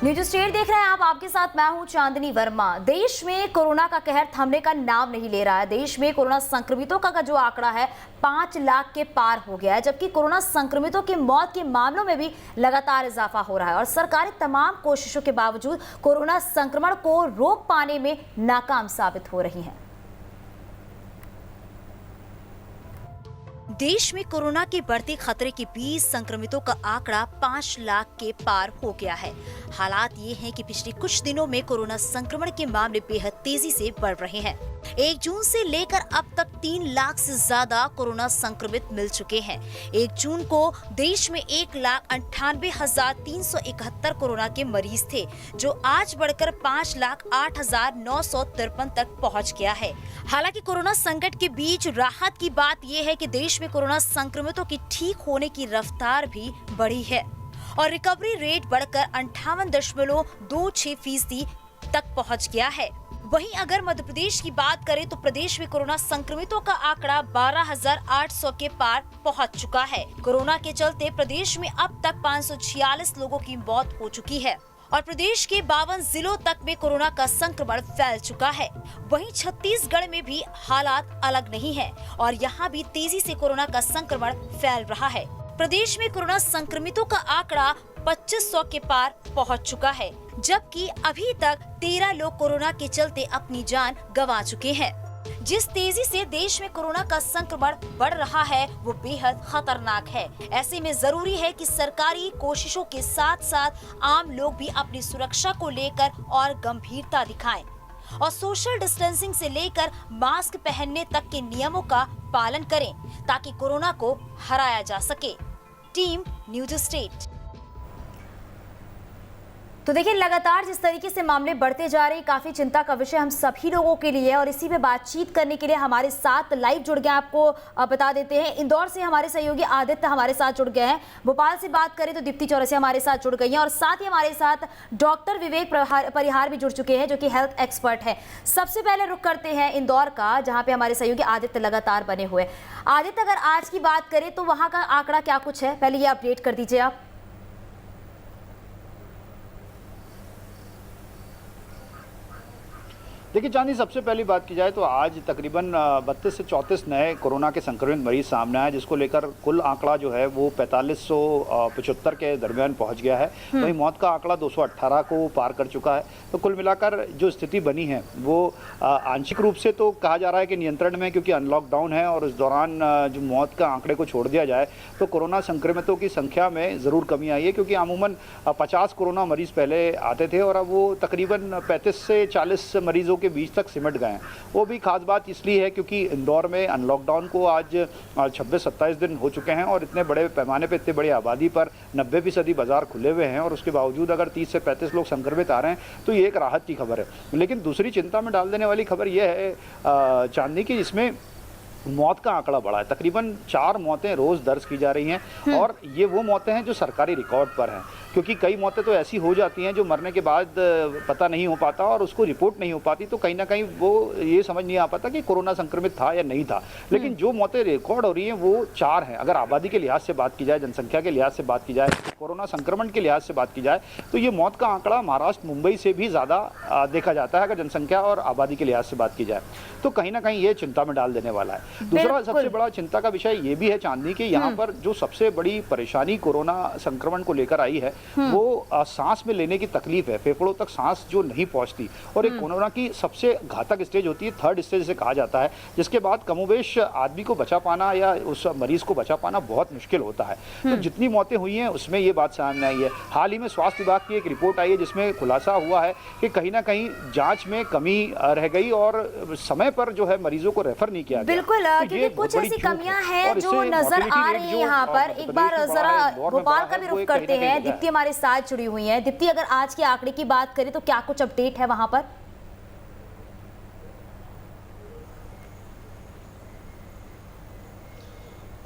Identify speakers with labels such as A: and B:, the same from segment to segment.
A: News state देख रहे हैं आप, आपके साथ मैं हूं चांदनी वर्मा। देश में कोरोना का कहर थमने का नाम नहीं ले रहा है। देश में कोरोना संक्रमितों का जो आंकड़ा है 5 लाख के पार हो गया है, जबकि कोरोना संक्रमितों की मौत के मामलों में भी लगातार इजाफा हो रहा है और सरकारी तमाम कोशिशों के बावजूद कोरोना संक्रमण को रोक पाने में नाकाम साबित हो रही हैं। देश में कोरोना के बढ़ते खतरे के बीच संक्रमितों का आंकड़ा 5 लाख के पार हो गया है। हालात ये हैं कि पिछले कुछ दिनों में कोरोना संक्रमण के मामले बेहद तेजी से बढ़ रहे हैं। 1 जून से लेकर अब तक 3 लाख से ज्यादा कोरोना संक्रमित मिल चुके हैं। 1 जून को देश में 1,98,371 कोरोना के मरीज थे, जो आज बढ़कर 5,08,953 तक पहुंच गया है। हालांकि कोरोना संकट के बीच राहत की बात यह है कि देश में कोरोना संक्रमितों की ठीक होने की रफ्तार भी बढ़ी है और रिकवरी रेट बढ़कर 58.26% तक पहुंच गया है। वहीं अगर मध्य प्रदेश की बात करें तो प्रदेश में कोरोना संक्रमितों का आंकड़ा 12,800 के पार पहुंच चुका है। कोरोना के चलते प्रदेश में अब तक 546 लोगों की मौत हो चुकी है और प्रदेश के 52 जिलों तक में कोरोना का संक्रमण फैल चुका है। वहीं छत्तीसगढ़ में भी हालात अलग नहीं है और यहाँ भी तेजी से कोरोना का संक्रमण फैल रहा है। प्रदेश में कोरोना संक्रमितों का आंकड़ा 2500 के पार पहुँच चुका है, जबकि अभी तक 13 लोग कोरोना के चलते अपनी जान गंवा चुके हैं। जिस तेजी से देश में कोरोना का संक्रमण बढ़ रहा है वो बेहद खतरनाक है। ऐसे में जरूरी है कि सरकारी कोशिशों के साथ साथ आम लोग भी अपनी सुरक्षा को लेकर और गंभीरता दिखाएं और सोशल डिस्टेंसिंग से लेकर मास्क पहनने तक के नियमों का पालन करें ताकि कोरोना को हराया जा सके। Team news state. तो देखिए, लगातार जिस तरीके से मामले बढ़ते जा रहे हैं, काफी चिंता का विषय हम सभी लोगों के लिए है और इसी पे बातचीत करने के लिए हमारे साथ लाइव जुड़ गए। आपको बता देते हैं, इंदौर से हमारे सहयोगी आदित्य हमारे साथ जुड़ गए हैं। भोपाल से बात करें तो दीप्ति चौरसिया हमारे साथ जुड़ गई हैं और साथ ही हमारे साथ डॉक्टर विवेक परिहार भी जुड़ चुके हैं, जो कि हेल्थ एक्सपर्ट है। सबसे पहले रुख करते हैं इंदौर का, जहाँ पे हमारे सहयोगी आदित्य लगातार बने हुए। आदित्य, अगर आज की बात करें तो वहाँ का आंकड़ा क्या कुछ है, पहले ये अपडेट कर दीजिए आप।
B: देखिए चांदी, सबसे पहली बात की जाए तो आज तकरीबन 32 से 34 नए कोरोना के संक्रमित मरीज सामने आए, जिसको लेकर कुल आंकड़ा जो है वो 4575 के दरमियान पहुंच गया है। वहीं मौत का आंकड़ा 218 को पार कर चुका है। तो कुल मिलाकर जो स्थिति बनी है वो आंशिक रूप से तो कहा जा रहा है कि नियंत्रण में, क्योंकि अनलॉकडाउन है और इस दौरान जो मौत का आंकड़े को छोड़ दिया जाए तो कोरोना संक्रमितों की संख्या में ज़रूर कमी आई है, क्योंकि अमूमन 50 कोरोना मरीज़ पहले आते थे और अब वो तकरीबन 35 से 40 मरीज़ों के बीच तक सिमट गए हैं। वो भी खास बात इसलिए है क्योंकि इंदौर में अनलॉकडाउन को आज 26-27 दिन हो चुके हैं और इतने बड़े पैमाने पे, इतने बड़ी आबादी पर 90% बाजार खुले हुए हैं और उसके बावजूद अगर 30 से 35 लोग संक्रमित आ रहे हैं तो ये एक राहत की खबर है। लेकिन दूसरी चिंता में डाल देने वाली खबर यह है चांदनी की, जिसमें मौत का आंकड़ा बढ़ा है। तकरीबन 4 मौतें रोज दर्ज की जा रही हैं और ये वो मौतें हैं जो सरकारी रिकॉर्ड पर हैं, क्योंकि कई मौतें तो ऐसी हो जाती हैं जो मरने के बाद पता नहीं हो पाता और उसको रिपोर्ट नहीं हो पाती, तो कहीं ना कहीं वो ये समझ नहीं आ पाता कि कोरोना संक्रमित था या नहीं था। लेकिन जो मौतें रिकॉर्ड हो रही हैं वो 4 हैं। अगर आबादी के लिहाज से बात की जाए, जनसंख्या के लिहाज से बात की जाए, कोरोना संक्रमण के लिहाज से बात की जाए तो ये मौत का आंकड़ा महाराष्ट्र, मुंबई से भी ज़्यादा देखा जाता है अगर जनसंख्या और आबादी के लिहाज से बात की जाए। तो कहीं ना कहीं ये चिंता में डाल देने वाला है। दूसरा सबसे बड़ा चिंता का विषय ये भी है चांदनी कि यहाँ पर जो सबसे बड़ी परेशानी कोरोना संक्रमण को लेकर आई है वो सांस में लेने की तकलीफ है। फेफड़ों तक सांस जो नहीं पहुंचती और एक कोरोना की सबसे घातक स्टेज होती है, 3rd स्टेज से कहा जाता है, जिसके बाद कमोबेश आदमी को बचा पाना या उस मरीज को बचा पाना बहुत मुश्किल होता है। तो जितनी मौतें हुई हैं उसमें ये बात सामने आई है। हाल ही में स्वास्थ्य विभाग की एक रिपोर्ट आई है जिसमें खुलासा हुआ है कि कहीं ना कहीं जांच में कमी रह गई और समय पर जो है मरीजों को रेफर नहीं किया गया।
A: बिल्कुल, क्योंकि कुछ ऐसी कमियां हैं जो नजर आ रही है यहाँ पर। एक बार जरा भोपाल का भी रुख करते हैं। दीप्ति हमारे साथ जुड़ी हुई है। दीप्ति, अगर आज के आंकड़े की बात करें तो क्या कुछ अपडेट है वहां पर?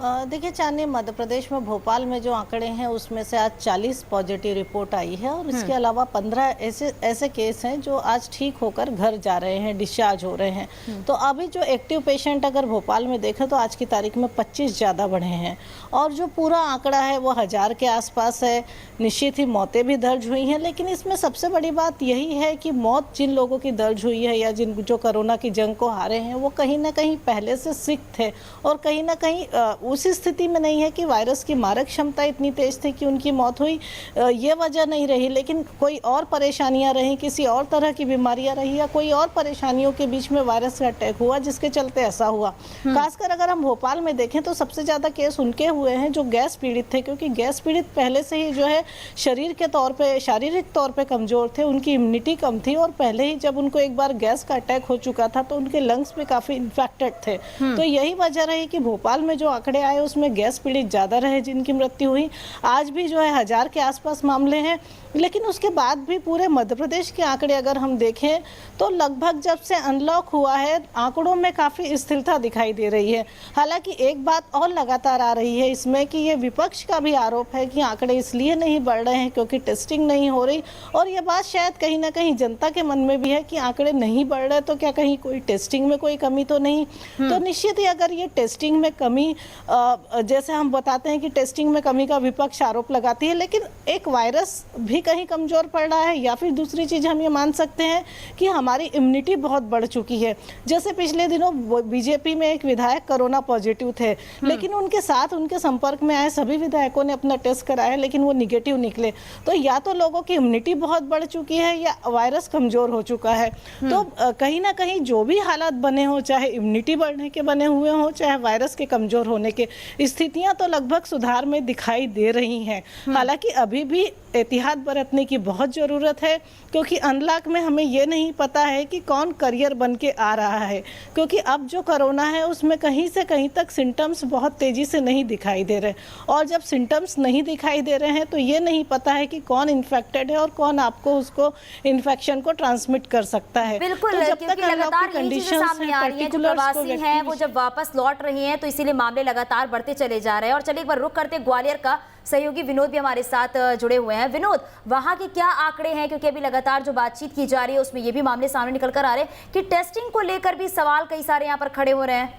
C: देखिए चांदनी, मध्य प्रदेश में भोपाल में जो आंकड़े हैं उसमें से आज 40 पॉजिटिव रिपोर्ट आई है और इसके अलावा 15 ऐसे केस हैं जो आज ठीक होकर घर जा रहे हैं, डिस्चार्ज हो रहे हैं। तो अभी जो एक्टिव पेशेंट अगर भोपाल में देखें तो आज की तारीख में 25 ज़्यादा बढ़े हैं और जो पूरा आंकड़ा है वो 1000 के आसपास है। निश्चित ही मौतें भी दर्ज हुई हैं, लेकिन इसमें सबसे बड़ी बात यही है कि मौत जिन लोगों की दर्ज हुई है या जो कोरोना की जंग को हारे हैं वो कहीं ना कहीं पहले से सिक थे और कहीं ना कहीं उसी स्थिति में नहीं है कि वायरस की मारक क्षमता इतनी तेज थी कि उनकी मौत हुई, ये वजह नहीं रही, लेकिन कोई और परेशानियां रही, किसी और तरह की बीमारियां रही या कोई और परेशानियों के बीच में वायरस का अटैक हुआ जिसके चलते ऐसा हुआ। खासकर अगर हम भोपाल में देखें तो सबसे ज़्यादा केस उनके हुए हैं जो गैस पीड़ित थे, क्योंकि गैस पीड़ित पहले से ही जो है शरीर के तौर पर, शारीरिक तौर पर कमज़ोर थे, उनकी इम्यूनिटी कम थी और पहले ही जब उनको एक बार गैस का अटैक हो चुका था तो उनके लंग्स भी काफ़ी इन्फेक्टेड थे। तो यही वजह रही कि भोपाल में जो आंकड़े आए उसमें गैस पीड़ित ज़्यादा रहे जिनकी मृत्यु हुई। आज भी जो है 1000 के आसपास मामले हैं, लेकिन उसके बाद भी पूरे मध्य प्रदेश के आंकड़े अगर हम देखें तो लगभग जब से अनलॉक हुआ है आंकड़ों में काफ़ी स्थिरता दिखाई दे रही है। हालांकि एक बात और लगातार आ रही है इसमें कि ये विपक्ष का भी आरोप है कि आंकड़े इसलिए नहीं बढ़ रहे हैं क्योंकि टेस्टिंग नहीं हो रही, और ये बात शायद कहीं ना कहीं जनता के मन में भी है कि आंकड़े नहीं बढ़ रहे तो क्या कहीं कोई टेस्टिंग में कोई कमी तो नहीं। तो निश्चित ही अगर ये टेस्टिंग में कमी, जैसे हम बताते हैं कि टेस्टिंग में कमी का विपक्ष आरोप लगाती है, लेकिन एक वायरस भी कहीं कमजोर पड़ रहा है या फिर दूसरी चीज हम ये मान सकते हैं कि हमारी इम्यूनिटी बहुत बढ़ चुकी है। जैसे पिछले दिनों बीजेपी में एक विधायक कोरोना पॉजिटिव थे, लेकिन उनके साथ उनके संपर्क में आए सभी विधायकों ने अपना टेस्ट कराया लेकिन वो निगेटिव निकले। तो या तो लोगों की इम्यूनिटी बहुत बढ़ चुकी है या वायरस कमजोर हो चुका है। तो कहीं ना कहीं जो भी हालात बने हो, चाहे इम्यूनिटी बढ़ने के बने हुए हो चाहे वायरस के कमजोर होने के, स्थितियां तो लगभग सुधार में दिखाई दे रही हैं। हालांकि अभी भी एहतियात बरतने की बहुत ज़रूरत है, क्योंकि अनलॉक में हमें ये नहीं पता है कि कौन करियर बन के आ रहा है, क्योंकि अब जो कोरोना है उसमें कहीं से कहीं तक सिम्टम्स बहुत तेज़ी से नहीं दिखाई दे रहे, और जब सिम्टम्स नहीं दिखाई दे रहे हैं तो ये नहीं पता है कि कौन इन्फेक्टेड है और कौन आपको उसको इन्फेक्शन को ट्रांसमिट कर सकता है।
A: बिल्कुल,
C: तो जब
A: क्योंकि
C: तक
A: लगातार ये चीजें सामने आ रही हैं, जो प्रवासी हैं वो जब वापस लौट रही हैं तो इसीलिए मामले लगातार बढ़ते चले जा रहे हैं। और चलिए एक बार रुक करते ग्वालियर का सहयोगी विनोद भी हमारे साथ जुड़े हुए हैं। विनोद, वहां के क्या आंकड़े हैं, क्योंकि अभी लगातार जो बातचीत की जा रही है उसमें ये भी मामले सामने निकल कर आ रहे हैं कि टेस्टिंग को लेकर भी सवाल कई सारे यहाँ पर खड़े हो रहे हैं।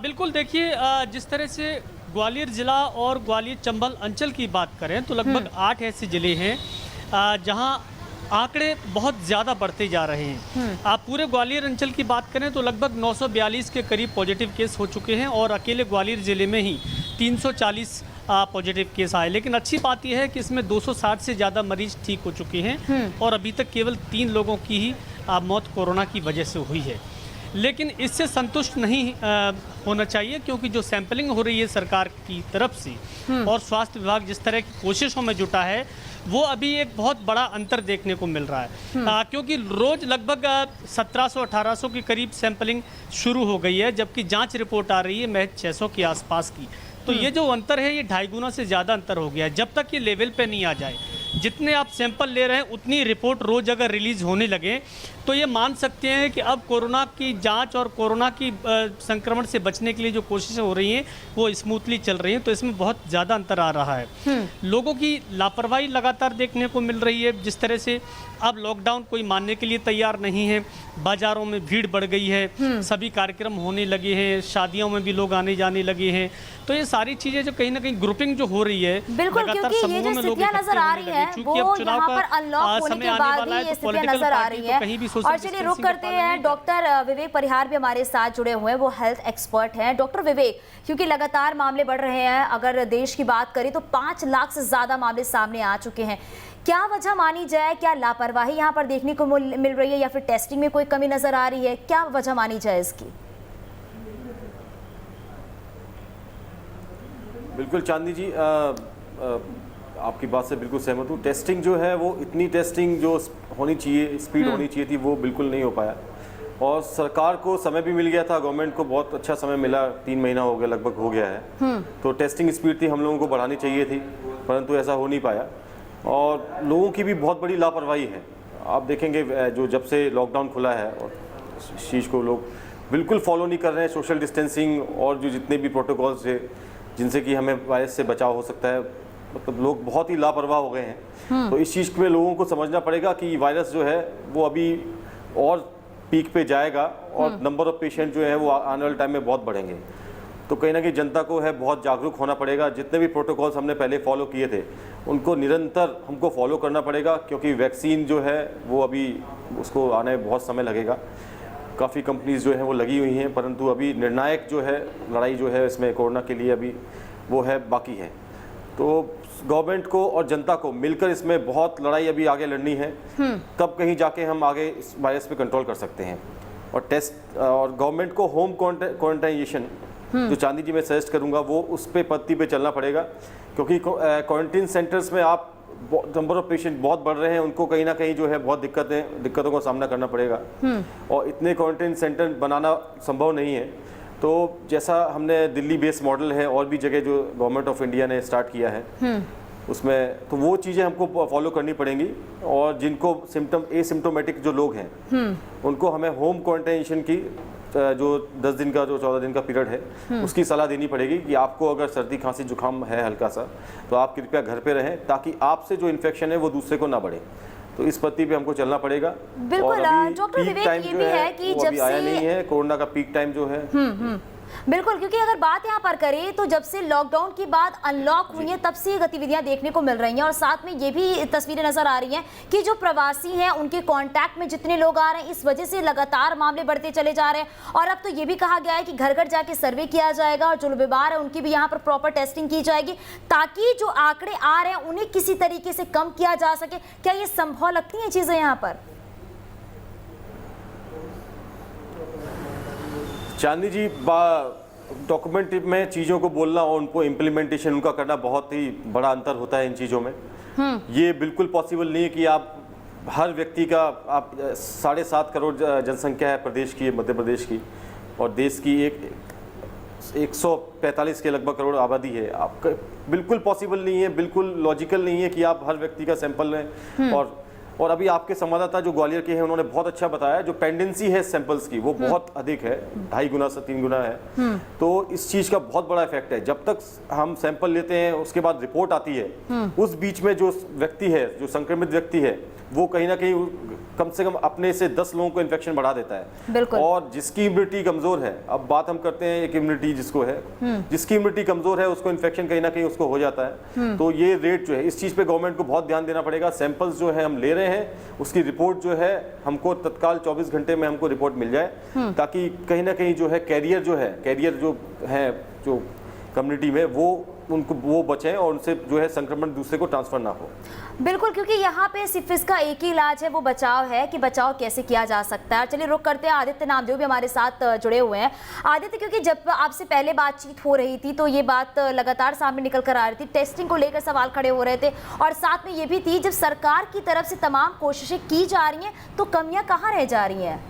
D: बिल्कुल, देखिए जिस तरह से ग्वालियर जिला और ग्वालियर चंबल अंचल की बात करें तो लगभग 8 ऐसे जिले हैं जहां आंकड़े बहुत ज़्यादा बढ़ते जा रहे हैं। आप पूरे ग्वालियर अंचल की बात करें तो लगभग 942 के करीब पॉजिटिव केस हो चुके हैं और अकेले ग्वालियर ज़िले में ही 340 पॉजिटिव केस आए। लेकिन अच्छी बात यह है कि इसमें 260 से ज़्यादा मरीज ठीक हो चुके हैं और अभी तक केवल 3 लोगों की ही मौत कोरोना की वजह से हुई है। लेकिन इससे संतुष्ट नहीं होना चाहिए, क्योंकि जो सैंपलिंग हो रही है सरकार की तरफ से और स्वास्थ्य विभाग जिस तरह की कोशिशों में जुटा है वो अभी एक बहुत बड़ा अंतर देखने को मिल रहा है। क्योंकि रोज़ लगभग 1700-1800 के करीब सैंपलिंग शुरू हो गई है, जबकि जांच रिपोर्ट आ रही है महज 600 के आसपास की। तो ये जो अंतर है ये 2.5 गुना से ज़्यादा अंतर हो गया है। जब तक ये लेवल पे नहीं आ जाए, जितने आप सैंपल ले रहे हैं उतनी रिपोर्ट रोज़ अगर रिलीज़ होने लगे तो ये मान सकते हैं कि अब कोरोना की जांच और कोरोना की संक्रमण से बचने के लिए जो कोशिशें हो रही हैं वो स्मूथली चल रही हैं। तो इसमें बहुत ज़्यादा अंतर आ रहा है। लोगों की लापरवाही लगातार देखने को मिल रही है। जिस तरह से अब लॉकडाउन कोई मानने के लिए तैयार नहीं है, बाज़ारों में भीड़ बढ़ गई है, सभी कार्यक्रम होने लगे हैं, शादियों में भी लोग आने जाने लगे हैं। तो ये सारी चीज़ें जो कहीं ना कहीं ग्रुपिंग जो हो रही है,
A: बिल्कुल, क्योंकि ये जो स्थितियां नजर आ रही है वो यहाँ पर अनलॉक होने के बाद ही ये स्थितियां नजर आ रही है। और चलिए रुक करते हैं, डॉक्टर विवेक परिहार भी हमारे साथ जुड़े हुए हैं, वो हेल्थ एक्सपर्ट हैं। डॉक्टर विवेक, क्योंकि लगातार मामले बढ़ रहे हैं, अगर देश की बात करें तो 5 लाख से ज्यादा मामले सामने आ चुके हैं, क्या वजह मानी जाए? क्या लापरवाही यहाँ पर देखने को मिल रही है या फिर टेस्टिंग में कोई कमी नजर आ रही है? क्या वजह मानी जाए इसकी?
E: बिल्कुल चांदनी जी, आपकी बात से बिल्कुल सहमत हूँ। टेस्टिंग जो है वो इतनी टेस्टिंग जो होनी चाहिए, स्पीड होनी चाहिए थी, वो बिल्कुल नहीं हो पाया। और सरकार को समय भी मिल गया था, गवर्नमेंट को बहुत अच्छा समय मिला, 3 महीना हो गया, लगभग हो गया है। तो टेस्टिंग स्पीड थी, हम लोगों को बढ़ानी चाहिए थी, परंतु ऐसा हो नहीं पाया। और लोगों की भी बहुत बड़ी लापरवाही है। आप देखेंगे जो जब से लॉकडाउन खुला है और इस चीज़ को लोग बिल्कुल फॉलो नहीं कर रहे हैं, सोशल डिस्टेंसिंग और जो जितने भी प्रोटोकॉल्स है जिनसे कि हमें वायरस से बचाव हो सकता है, मतलब लोग बहुत ही लापरवाह हो गए हैं। तो इस चीज़ में लोगों को समझना पड़ेगा कि वायरस जो है वो अभी और पीक पे जाएगा और नंबर ऑफ पेशेंट जो है वो आने वाले टाइम में बहुत बढ़ेंगे। तो कहीं ना कहीं जनता को है बहुत जागरूक होना पड़ेगा। जितने भी प्रोटोकॉल्स हमने पहले फॉलो किए थे उनको निरंतर हमको फॉलो करना पड़ेगा, क्योंकि वैक्सीन जो है वो अभी उसको आने में बहुत समय लगेगा। काफ़ी कंपनीज जो हैं वो लगी हुई हैं, परंतु अभी निर्णायक जो है लड़ाई जो है इसमें कोरोना के लिए अभी वो है बाकी है। तो गवर्नमेंट को और जनता को मिलकर इसमें बहुत लड़ाई अभी आगे लड़नी है, तब कहीं जाके हम आगे इस वायरस पे कंट्रोल कर सकते हैं। और टेस्ट और गवर्नमेंट को होम क्वारंटाइजेशन जो चांदी जी मैं सजेस्ट करूंगा वो उस पे पत्ती पे चलना पड़ेगा, क्योंकि क्वारंटीन सेंटर्स में आप नंबर ऑफ पेशेंट बहुत बढ़ रहे हैं, उनको कहीं ना कहीं जो है बहुत दिक्कतों का सामना करना पड़ेगा और इतने क्वारंटीन सेंटर बनाना संभव नहीं है। तो जैसा हमने दिल्ली बेस्ड मॉडल है और भी जगह जो गवर्नमेंट ऑफ इंडिया ने स्टार्ट किया है उसमें, तो वो चीज़ें हमको फॉलो करनी पड़ेंगी। और जिनको एसिम्प्टोमेटिक जो लोग हैं उनको हमें होम क्वारंटाइजेशन की जो 10 दिन का जो 14 दिन का पीरियड है उसकी सलाह देनी पड़ेगी कि आपको अगर सर्दी खांसी जुकाम है हल्का सा तो आप कृपया घर पे रहें, ताकि आपसे जो इन्फेक्शन है वो दूसरे को ना बढ़े। तो इस पत्ती पे हमको चलना पड़ेगा।
A: बिल्कुल,
E: और अभी
A: डॉक्टर
E: पीक
A: विवेक
E: टाइम
A: ये
E: जो
A: भी है
E: है
A: कि
E: वो
A: जब
E: अभी आया
A: से
E: नहीं है, कोरोना का पीक टाइम जो है
A: बिल्कुल, क्योंकि अगर बात यहाँ पर करें तो जब से लॉकडाउन की बाद अनलॉक हुई है तब से ये गतिविधियां देखने को मिल रही हैं। और साथ में ये भी तस्वीरें नजर आ रही हैं कि जो प्रवासी हैं उनके कांटेक्ट में जितने लोग आ रहे हैं, इस वजह से लगातार मामले बढ़ते चले जा रहे हैं। और अब तो ये भी कहा गया है कि घर घर जाके सर्वे किया जाएगा और जो बीमार है उनकी भी यहाँ पर प्रॉपर टेस्टिंग की जाएगी, ताकि जो आंकड़े आ रहे हैं उन्हें किसी तरीके से कम किया जा सके। क्या ये संभव लगती है चीजें यहाँ पर?
E: चांदी जी, डॉक्यूमेंट में चीज़ों को बोलना और उनको इम्प्लीमेंटेशन उनका करना बहुत ही बड़ा अंतर होता है इन चीज़ों में। ये बिल्कुल पॉसिबल नहीं है कि आप हर व्यक्ति का, आप 7.5 करोड़ जनसंख्या है प्रदेश की, मध्य प्रदेश की, और देश की 145 के लगभग करोड़ आबादी है। आप बिल्कुल पॉसिबल नहीं है, बिल्कुल लॉजिकल नहीं है कि आप हर व्यक्ति का सैंपल लें। और अभी आपके संवाददाता जो ग्वालियर के हैं उन्होंने बहुत अच्छा बताया, जो पेंडेंसी है सैंपल्स की वो बहुत अधिक है, 2.5 गुना से 3 गुना है। तो इस चीज़ का बहुत बड़ा इफेक्ट है। जब तक हम सैंपल लेते हैं उसके बाद रिपोर्ट आती है, उस बीच में जो व्यक्ति है, जो संक्रमित व्यक्ति है, वो कहीं ना कहीं कम से कम अपने से 10 लोगों को इन्फेक्शन बढ़ा देता है। और जिसकी इम्यूनिटी कमजोर है, अब बात हम करते हैं एक इम्यूनिटी जिसको है, जिसकी इम्यूनिटी कमजोर है उसको इन्फेक्शन कहीं ना कहीं उसको हो जाता है। तो ये रेट जो है, इस चीज़ पे गवर्नमेंट को बहुत ध्यान देना पड़ेगा। सैंपल्स जो है हम ले रहे हैं, उसकी रिपोर्ट जो है हमको तत्काल 24 घंटे में हमको रिपोर्ट मिल जाए, ताकि कहीं ना कहीं जो है कैरियर जो है जो कम्युनिटी में वो बचें और उनसे जो है संक्रमण दूसरे को ट्रांसफर ना हो।
A: बिल्कुल, क्योंकि यहाँ पे सिर्फ इसका एक ही इलाज है, वो बचाव है कि बचाव कैसे किया जा सकता है। चलिए रुक करते हैं, आदित्य नामदेव भी हमारे साथ जुड़े हुए हैं। आदित्य, क्योंकि जब आपसे पहले बातचीत हो रही थी तो ये बात लगातार सामने निकल कर आ रही थी, टेस्टिंग को लेकर सवाल खड़े हो रहे थे, और साथ में ये भी थी जब सरकार की तरफ से तमाम कोशिशें की जा रही हैं तो कमियां कहाँ रह जा रही हैं?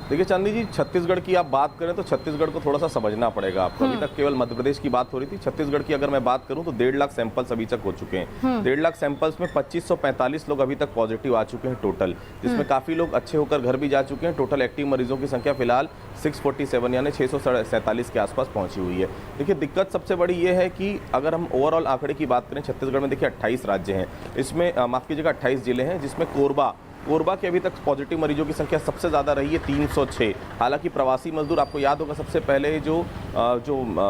F: देखिए चांदी जी, छत्तीसगढ़ की आप बात करें तो छत्तीसगढ़ को थोड़ा सा समझना पड़ेगा आपको। अभी तक केवल मध्य प्रदेश की बात हो रही थी। छत्तीसगढ़ की अगर मैं बात करूं तो 1.5 लाख सैंपल्स अभी तक हो चुके हैं। 1.5 लाख सैंपल्स में 2545 लोग अभी तक पॉजिटिव आ चुके हैं टोटल, जिसमें काफ़ी लोग अच्छे होकर घर भी जा चुके हैं। टोटल एक्टिव मरीजों की संख्या फिलहाल 647 यानी 647 के आसपास पहुंची हुई है। देखिए दिक्कत सबसे बड़ी ये है कि अगर हम ओवरऑल आंकड़े की बात करें, छत्तीसगढ़ में देखिए 28 राज्य हैं, इसमें माफ़ कीजिएगा 28 जिले हैं, जिसमें कोरबा के अभी तक पॉजिटिव मरीजों की संख्या सबसे ज़्यादा रही है 306। हालांकि प्रवासी मजदूर, आपको याद होगा सबसे पहले जो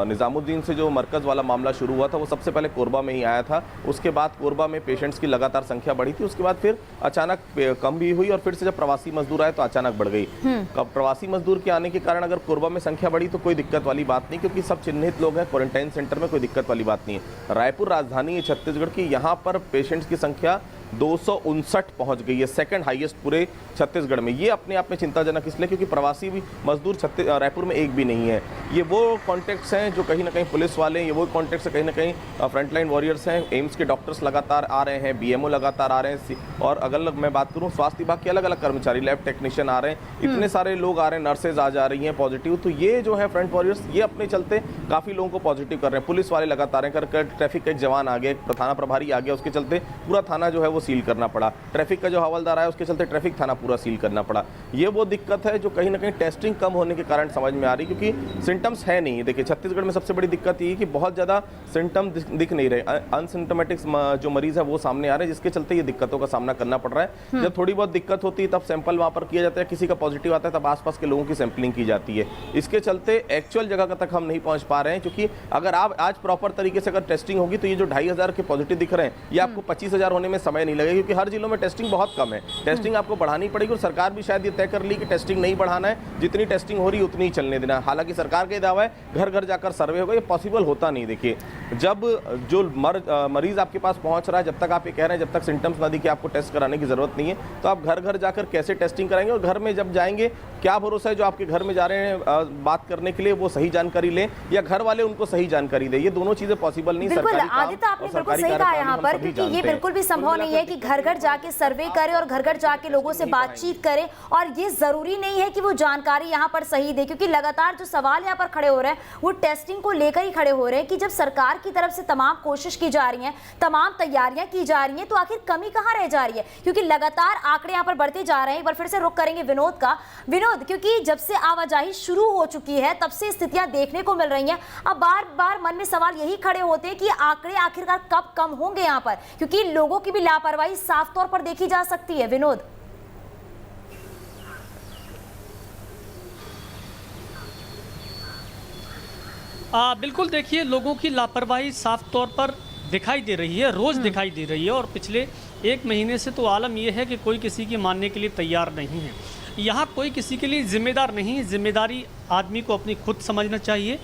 F: निज़ामुद्दीन से जो मरकज़ वाला मामला शुरू हुआ था वो सबसे पहले कोरबा में ही आया था। उसके बाद कोरबा में पेशेंट्स की लगातार संख्या बढ़ी थी, उसके बाद फिर अचानक कम भी हुई और फिर से जब प्रवासी मजदूर आए तो अचानक बढ़ गई। प्रवासी मजदूर के आने के कारण अगर कोरबा में संख्या बढ़ी तो कोई दिक्कत वाली बात नहीं, क्योंकि सब चिन्हित लोग हैं क्वारंटाइन सेंटर में, कोई दिक्कत वाली बात नहीं है। रायपुर राजधानी है छत्तीसगढ़ की, यहाँ पर पेशेंट्स की संख्या 259 पहुंच गई है, सेकंड हाईएस्ट पूरे छत्तीसगढ़ में। ये अपने आप में चिंताजनक इसलिए क्योंकि प्रवासी भी मजदूर रायपुर में एक भी नहीं है। ये वो कॉन्टेक्ट्स हैं जो कहीं ना कहीं पुलिस वाले, ये वो कॉन्टेक्ट्स हैं कहीं ना कहीं फ्रंटलाइन वॉरियर्स हैं। एम्स के डॉक्टर्स लगातार आ रहे हैं, बीएमओ लगातार आ रहे हैं, और अगर मैं बात करूँ स्वास्थ्य विभाग के अलग अलग कर्मचारी, लैब टेक्नीशियन आ रहे हैं, इतने सारे लोग आ रहे हैं, नर्सेज आ जा रही हैं पॉजिटिव। तो ये जो है फ्रंट वॉरियर्स, ये अपने चलते काफ़ी लोगों को पॉजिटिव कर रहे हैं। पुलिस वाले लगातार हैं, ट्रैफिक का एक जवान आ गया, एक थाना प्रभारी आ गया, उसके चलते पूरा थाना जो है वो सील करना पड़ा। ट्रैफिक का जो हवलदार आया उसके चलते ट्रैफिक थाना पूरा सील करना पड़ा। ये वो दिक्कत है जो कहीं ना कहीं टेस्टिंग कम होने के कारण समझ में आ रही, क्योंकि सिम्टम्स है नहीं। देखिए छत्तीसगढ़ में सबसे बड़ी दिक्कत ये है कि बहुत ज़्यादा सिम्टम दिख नहीं रहे, अनसिम्टोमेटिक जो मरीज है वो सामने आ रहे हैं, जिसके चलते ये दिक्कतों का सामना करना पड़ रहा है। जब थोड़ी बहुत दिक्कत होती है तब सैंपल वहाँ पर किया जाता है, किसी का पॉजिटिव आता है तब आसपास के लोगों की सैंपलिंग की जाती है। इसके चलते एक्चुअल जगह तक हम नहीं पहुँच पा रहे हैं, क्योंकि अगर आप आज प्रॉपर तरीके से अगर टेस्टिंग होगी तो ये जो 2500 के पॉजिटिव दिख रहे हैं ये आपको 25,000 होने में समय नहीं लगेगा, क्योंकि हर जिलों में टेस्टिंग बहुत कम है। टेस्टिंग आपको बढ़ानी पड़ेगी, और सरकार भी शायद ये तय कर ली कि टेस्टिंग नहीं बढ़ाना है, जितनी टेस्टिंग हो रही है उतनी ही चलने देना। हालांकि सरकार का दावा है घर घर जाकर सर्वे होगा, ये पॉसिबल होता नहीं। देखिए जब जो मरीज आपके पास पहुंच रहा है, जब तक आप ये कह रहे हैं जब तक सिम्टम्स ना दिखे आपको टेस्ट कराने की जरूरत नहीं है, तो आप घर घर जाकर कैसे टेस्टिंग कराएंगे? और घर में जब जाएंगे क्या भरोसा है जो आपके घर में जा रहे हैं बात करने के लिए वो सही जानकारी लें, या घर वाले उनको सही जानकारी दें? ये दोनों चीजें पॉसिबल नहीं।
A: बिल्कुल आदित्य, आपने बिल्कुल सही कहा यहाँ पर, क्योंकि ये बिल्कुल भी संभव नहीं है कि घर घर जाके सर्वे करे और घर घर जाके लोगों से बातचीत करे, और ये जरूरी नहीं है कि वो जानकारी यहाँ पर सही दे, क्योंकि लगातार जो सवाल यहाँ पर खड़े हो रहे हैं वो टेस्टिंग को लेकर ही खड़े हो रहे हैं कि जब सरकार की तरफ से तमाम कोशिश की जा रही है, तमाम तैयारियां की जा रही हैं, तो आखिर कमी कहाँ रह जा रही है? क्योंकि लगातार आंकड़े यहाँ पर बढ़ते जा रहे हैं। एक बार फिर से रुख करेंगे विनोद का। विनोद, क्योंकि जब से आवाजाही शुरू हो चुकी है तब से स्थितियां देखने को मिल रही हैं, अब बार बार मन में सवाल यही खड़े होते हैं कि आंकड़े आखिरकार कब कम होंगे यहाँ पर, क्योंकि लोगों की भी लापरवाही साफ तौर पर देखी जा सकती है। विनोद,
D: बिल्कुल देखिए, लोगों की लापरवाही साफ तौर पर दिखाई दे रही है, रोज़ दिखाई दे रही है, और पिछले एक महीने से तो आलम यह है कि कोई किसी की मानने के लिए तैयार नहीं है। यहाँ कोई किसी के लिए जिम्मेदार नहीं है। जिम्मेदारी आदमी को अपनी खुद समझना चाहिए,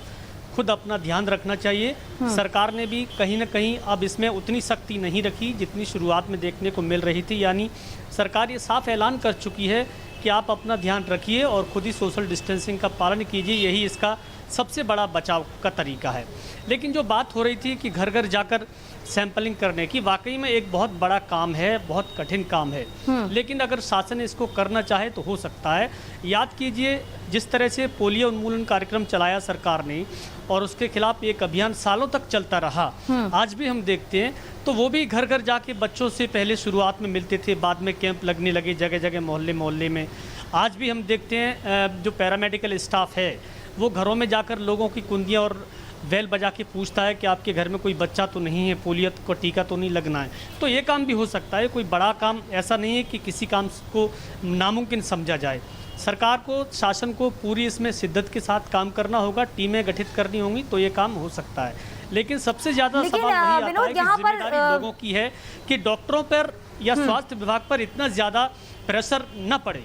D: खुद अपना ध्यान रखना चाहिए। सरकार ने भी कहीं ना कहीं अब इसमें उतनी सख्ती नहीं रखी जितनी शुरुआत में देखने को मिल रही थी। यानी सरकार ये साफ ऐलान कर चुकी है कि आप अपना ध्यान रखिए और खुद ही सोशल डिस्टेंसिंग का पालन कीजिए, यही इसका सबसे बड़ा बचाव का तरीका है। लेकिन जो बात हो रही थी कि घर घर जाकर सैंपलिंग करने की, वाकई में एक बहुत बड़ा काम है, बहुत कठिन काम है, लेकिन अगर शासन इसको करना चाहे तो हो सकता है। याद कीजिए जिस तरह से पोलियो उन्मूलन कार्यक्रम चलाया सरकार ने और उसके खिलाफ एक अभियान सालों तक चलता रहा, आज भी हम देखते हैं तो वो भी घर घर जाके बच्चों से पहले शुरुआत में मिलते थे, बाद में कैंप लगने लगे जगह जगह, मोहल्ले मोहल्ले में। आज भी हम देखते हैं जो पैरामेडिकल स्टाफ है वो घरों में जाकर लोगों की कुंदियाँ और वेल बजा के पूछता है कि आपके घर में कोई बच्चा तो नहीं है, पोलियो को टीका तो नहीं लगना है। तो ये काम भी हो सकता है, कोई बड़ा काम ऐसा नहीं है कि किसी काम को नामुमकिन समझा जाए। सरकार को, शासन को पूरी इसमें शिद्दत के साथ काम करना होगा, टीमें गठित करनी होंगी तो ये काम हो सकता है। लेकिन सबसे ज़्यादा सवाल वही आता है कि जिम्मेदारी लोगों की है कि डॉक्टरों पर या स्वास्थ्य विभाग पर इतना ज़्यादा प्रेशर न पड़े।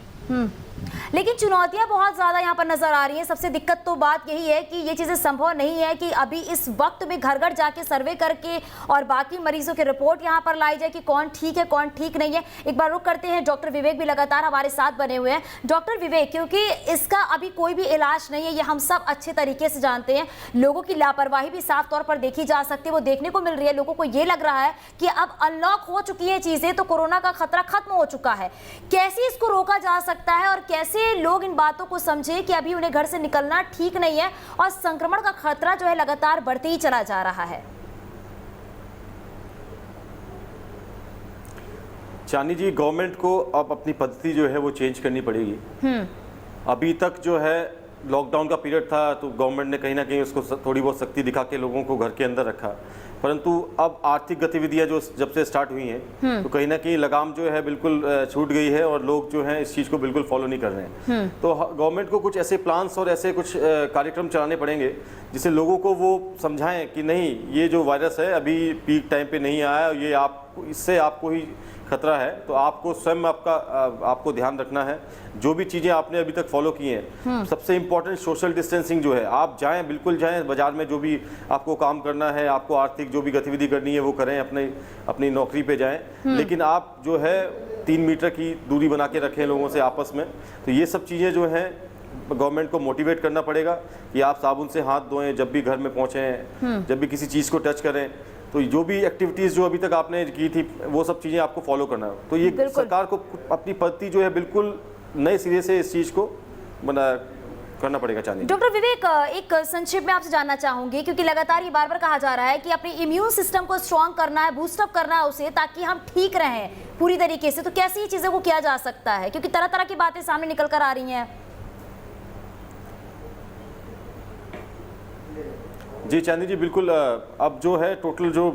A: लेकिन चुनौतियां बहुत ज्यादा यहाँ पर नजर आ रही हैं। सबसे दिक्कत तो बात यही है कि ये चीजें संभव नहीं है कि अभी इस वक्त में घर घर जाके सर्वे करके और बाकी मरीजों की रिपोर्ट यहाँ पर लाई जाए कि कौन ठीक है कौन ठीक नहीं है। एक बार रुक करते हैं, डॉक्टर विवेक भी लगातार हमारे साथ बने हुए हैं। डॉक्टर विवेक, क्योंकि इसका अभी कोई भी इलाज नहीं है, ये हम सब अच्छे तरीके से जानते हैं। लोगों की लापरवाही भी साफ तौर पर देखी जा सकती है, वो देखने को मिल रही है। लोगों को ये लग रहा है कि अब अनलॉक हो चुकी है चीजें, तो कोरोना का खतरा खत्म हो चुका है। कैसे इसको रोका जा सकता है और कैसे लोग इन बातों को समझे कि अभी उन्हें घर से निकलना ठीक नहीं है और संक्रमण का खतरा जो है लगातार बढ़ते ही चला जा रहा है?
E: चांदी जी, गवर्नमेंट को अब अपनी पद्धति जो है वो चेंज करनी पड़ेगी। अभी तक जो है लॉकडाउन का पीरियड था तो गवर्नमेंट ने कहीं ना कहीं उसको थोड़ी बहुत सख्ती दिखा के लोगों को घर के अंदर रखा, परंतु अब आर्थिक गतिविधियां जो जब से स्टार्ट हुई हैं तो कहीं ना कहीं लगाम जो है बिल्कुल छूट गई है और लोग जो हैं इस चीज़ को बिल्कुल फॉलो नहीं कर रहे हैं। तो गवर्नमेंट को कुछ ऐसे प्लान्स और ऐसे कुछ कार्यक्रम चलाने पड़ेंगे जिससे लोगों को वो समझाएं कि नहीं, ये जो वायरस है अभी पीक टाइम पे नहीं आया, ये आपको, इससे आपको ही खतरा है, तो आपको स्वयं आपको ध्यान रखना है। जो भी चीज़ें आपने अभी तक फॉलो की हैं, सबसे इम्पोर्टेंट सोशल डिस्टेंसिंग जो है, आप जाएं, बिल्कुल जाएं बाजार में, जो भी आपको काम करना है, आपको आर्थिक जो भी गतिविधि करनी है वो करें, अपनी नौकरी पे जाएं, लेकिन आप जो है 3 मीटर की दूरी बना के रखें लोगों से आपस में। तो ये सब चीज़ें जो हैं गवर्नमेंट को मोटिवेट करना पड़ेगा कि आप साबुन से हाथ धोएं जब भी घर में पहुँचें, जब भी किसी चीज़ को टच करें। तो जो भी एक्टिविटीज़ जो अभी तक आपने की थी वो सब चीज़ें आपको फॉलो करना है। तो ये सरकार को अपनी पद्धति जो है बिल्कुल नए सिरे से इस चीज़ को करना पड़ेगा। चांदी
A: डॉक्टर विवेक, एक संक्षेप में आपसे जानना चाहूंगी, क्योंकि लगातार ये बार बार कहा जा रहा है कि अपने इम्यून सिस्टम को स्ट्रॉन्ग करना है, बूस्टअप करना है उसे, ताकि हम ठीक रहें पूरी तरीके से। तो कैसी चीज़ों को किया जा सकता है, क्योंकि तरह तरह की बातें सामने निकल कर आ रही हैं।
E: जी चांदी जी, बिल्कुल। अब जो है टोटल जो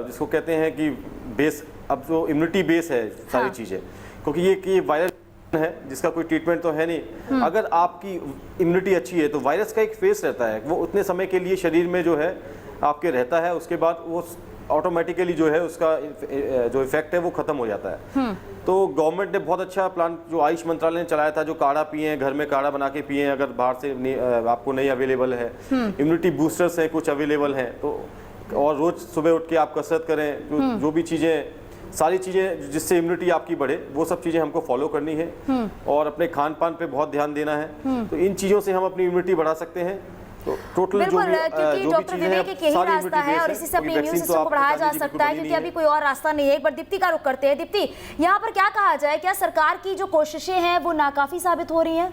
E: जिसको कहते हैं कि बेस, अब जो इम्यूनिटी बेस है सारी चीज़ें, क्योंकि ये वायरस है जिसका कोई ट्रीटमेंट तो है नहीं। अगर आपकी इम्यूनिटी अच्छी है तो वायरस का एक फेस रहता है, वो उतने समय के लिए शरीर में जो है आपके रहता है, उसके बाद वो ऑटोमेटिकली जो है उसका जो इफेक्ट है वो खत्म हो जाता है। तो गवर्नमेंट ने बहुत अच्छा प्लान जो आयुष मंत्रालय ने चलाया था, जो काढ़ा पिए, घर में काढ़ा बना के पिए अगर बाहर से आपको नहीं अवेलेबल है। इम्यूनिटी बूस्टर्स हैं कुछ अवेलेबल हैं, तो और रोज सुबह उठ के आप कसरत करें। जो भी चीज़ें, सारी चीज़ें जिससे इम्यूनिटी आपकी बढ़े, वो सब चीज़ें हमको फॉलो करनी है और अपने खान पान पे बहुत ध्यान देना है। तो इन चीज़ों से हम अपनी इम्यूनिटी बढ़ा सकते हैं। तो टोटल जो भी
A: क्योंकि डॉक्टर विवेक एक यही रास्ता है और इसी से अपने इम्यून सिस्टम को बढ़ाया जा सकता है, क्योंकि अभी कोई और रास्ता नहीं है। एक बार दीप्ति का रुख करते हैं। दीप्ति, यहाँ पर क्या कहा जाए, क्या सरकार की जो कोशिशें हैं वो नाकाफी साबित हो रही हैं?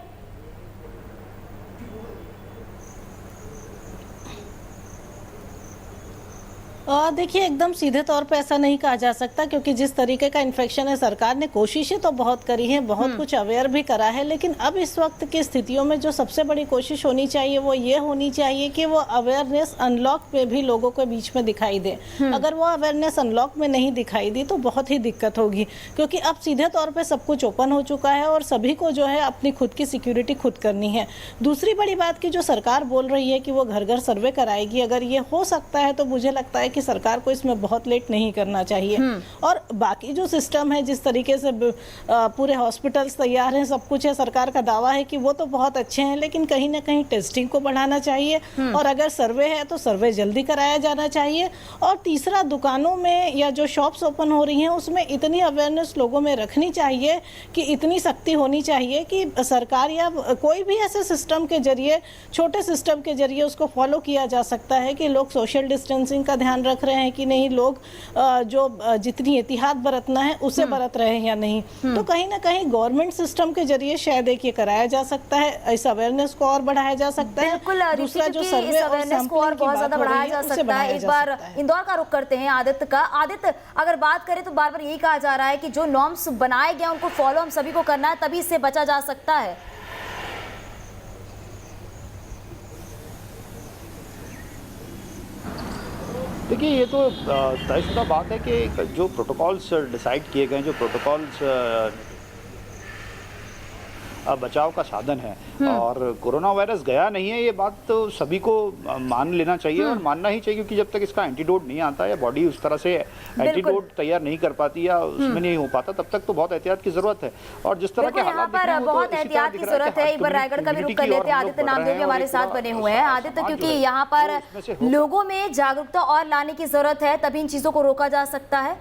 C: देखिए, एकदम सीधे तौर पे ऐसा नहीं कहा जा सकता, क्योंकि जिस तरीके का इन्फेक्शन है, सरकार ने कोशिशें तो बहुत करी हैं, बहुत कुछ अवेयर भी करा है, लेकिन अब इस वक्त की स्थितियों में जो सबसे बड़ी कोशिश होनी चाहिए वो ये होनी चाहिए कि वो अवेयरनेस अनलॉक पे भी लोगों के बीच में दिखाई दे। अगर वो अवेयरनेस अनलॉक में नहीं दिखाई दी तो बहुत ही दिक्कत होगी, क्योंकि अब सीधे तौर पर सब कुछ ओपन हो चुका है और सभी को जो है अपनी खुद की सिक्योरिटी खुद करनी है। दूसरी बड़ी बात की जो सरकार बोल रही है कि वो घर घर सर्वे कराएगी, अगर ये हो सकता है तो मुझे लगता है कि सरकार को इसमें बहुत लेट नहीं करना चाहिए। और बाकी जो सिस्टम है, जिस तरीके से पूरे हॉस्पिटल्स तैयार हैं, सब कुछ है, सरकार का दावा है कि वो तो बहुत अच्छे हैं, लेकिन कहीं ना कहीं टेस्टिंग को बढ़ाना चाहिए और अगर सर्वे है तो सर्वे जल्दी कराया जाना चाहिए। और तीसरा, दुकानों में या जो शॉप्स ओपन हो रही हैं उसमें इतनी अवेयरनेस लोगों में रखनी चाहिए कि इतनी सख्ती होनी चाहिए कि सरकार या कोई भी ऐसे सिस्टम के जरिए, छोटे सिस्टम के जरिए उसको फॉलो किया जा सकता है कि लोग सोशल डिस्टेंसिंग का ध्यान रख रहे हैं कि नहीं, लोग जो जितनी एहतियात बरतना है उसे बरत रहे हैं या नहीं। तो कहीं ना कहीं गवर्नमेंट सिस्टम के जरिए शायद एक ये कराया जा सकता है, इस अवेयरनेस को और बढ़ाया जा सकता है। दूसरा, जो सर्वे और
A: अवेयरनेस को और बहुत ज्यादा बढ़ाया जा सकता है। एक बार इंदौर का रुख करते हैं आदित्य का। आदित्य, अगर बात करें तो बार बार यही कहा जा रहा है कि जो नॉर्म्स बनाए गए उनको फॉलो हम सभी को करना है, तभी इससे बचा जा सकता है।
B: देखिए, ये तो तयशुदा बात है कि जो प्रोटोकॉल्स डिसाइड किए गए हैं, जो प्रोटोकॉल्स बचाव का साधन है, और कोरोना वायरस गया नहीं है, ये बात तो सभी को मान लेना चाहिए और मानना ही चाहिए, क्योंकि जब तक इसका एंटीडोट नहीं आता या बॉडी उस तरह से एंटीडोट तैयार नहीं कर पाती या उसमें नहीं हो पाता, तब तक तो बहुत एहतियात की जरूरत है। और जिस तरह के हालात दिख रहे हैं,
A: बहुत एहतियात की जरूरत है। एक बार रायगढ़ का भी रुख कर लेते हैं। आदित्य नामदेव भी हमारे साथ बने हुए हैं। आदित्य, क्योंकि यहाँ पर लोगों में जागरूकता और लाने की जरूरत है, तभी इन चीजों को रोका जा सकता है।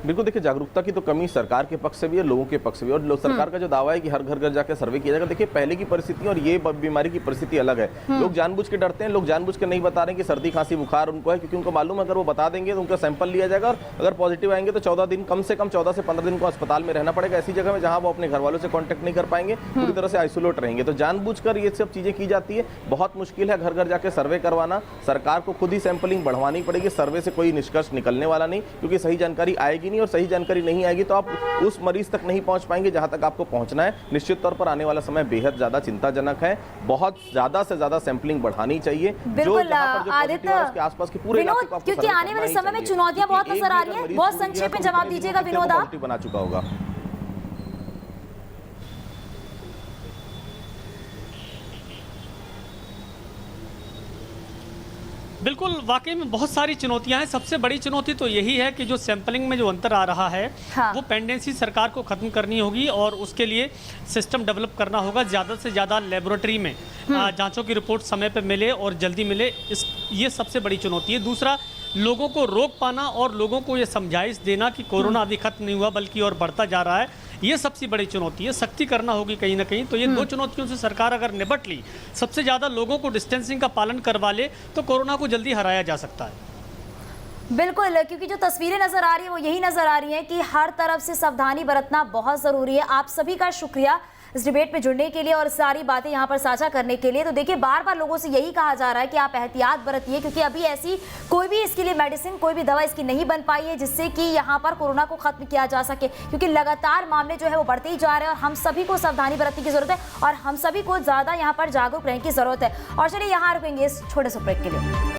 F: बिल्कुल, देखिए, जागरूकता की तो कमी सरकार के पक्ष से भी है, लोगों के पक्ष से भी। और सरकार का जो दावा है कि हर घर घर जाकर सर्वे किया जाएगा, देखिए पहले की परिस्थिति और ये बीमारी की परिस्थिति अलग है। लोग जानबूझ के डरते हैं, लोग जानबूझ के नहीं बता रहे हैं कि सर्दी खांसी बुखार उनको है, क्योंकि उनको मालूम है अगर वो बता देंगे तो उनका सैंपल लिया जाएगा और अगर पॉजिटिव आएंगे तो 14 दिन, कम से कम 14 से 15 दिन को अस्पताल में रहना पड़ेगा, ऐसी जगह में जहां वो अपने घर वालों से कॉन्टैक्ट नहीं कर पाएंगे, पूरी तरह से आइसोलेट रहेंगे। तो जानबूझकर ये सब चीजें की जाती है। बहुत मुश्किल है घर घर जाकर सर्वे करवाना। सरकार को खुद ही सैंपलिंग बढ़वानी पड़ेगी। सर्वे से कोई निष्कर्ष निकलने वाला नहीं, क्योंकि सही जानकारी आएगी नहीं, और सही जानकारी नहीं आएगी तो आप उस मरीज तक नहीं पहुंच पाएंगे जहां तक आपको पहुंचना है। निश्चित तौर पर आने वाला समय बेहद ज्यादा चिंताजनक है। बहुत ज्यादा से ज्यादा सैंपलिंग बढ़ानी चाहिए।
A: बिल्कुल आदित्य,
F: उसके आसपास के पूरे इलाके को आपको
A: क्योंकि आने वाले समय में चुनौतियां बहुत नजर आ रही हैं। बहुत संक्षेप में जवाब दीजिएगा विनोद। आप
F: बना चुका होगा।
D: बिल्कुल, वाकई में बहुत सारी चुनौतियां हैं। सबसे बड़ी चुनौती तो यही है कि जो सैंपलिंग में जो अंतर आ रहा है, वो पेंडेंसी सरकार को ख़त्म करनी होगी और उसके लिए सिस्टम डेवलप करना होगा। ज़्यादा से ज़्यादा लेबोरेटरी में जांचों की रिपोर्ट समय पर मिले और जल्दी मिले, ये सबसे बड़ी चुनौती है। दूसरा, लोगों को रोक पाना और लोगों को ये समझाइश देना कि कोरोना अभी खत्म नहीं हुआ बल्कि और बढ़ता जा रहा है, ये सबसे बड़ी चुनौती है। सख्ती करना होगी कहीं ना कहीं। तो ये दो चुनौतियों से सरकार अगर निपट ली, सबसे ज़्यादा लोगों को डिस्टेंसिंग का पालन करवा ले, तो कोरोना को जल्दी हराया जा सकता है।
A: बिल्कुल, क्योंकि जो तस्वीरें नजर आ रही है वो यही नजर आ रही है कि हर तरफ से सावधानी बरतना बहुत जरूरी है। आप सभी का शुक्रिया इस डिबेट में जुड़ने के लिए और सारी बातें यहाँ पर साझा करने के लिए। तो देखिए, बार बार लोगों से यही कहा जा रहा है कि आप एहतियात बरतिए, क्योंकि अभी ऐसी कोई भी इसके लिए मेडिसिन, कोई भी दवा इसकी नहीं बन पाई है जिससे कि यहाँ पर कोरोना को खत्म किया जा सके, क्योंकि लगातार मामले जो है वो बढ़ते ही जा रहे हैं और हम सभी को सावधानी बरतने की जरूरत है और हम सभी को ज्यादा यहाँ पर जागरूक रहने की जरूरत है। और चलिए यहाँ रुकेंगे इस छोटे से ब्रेक के लिए।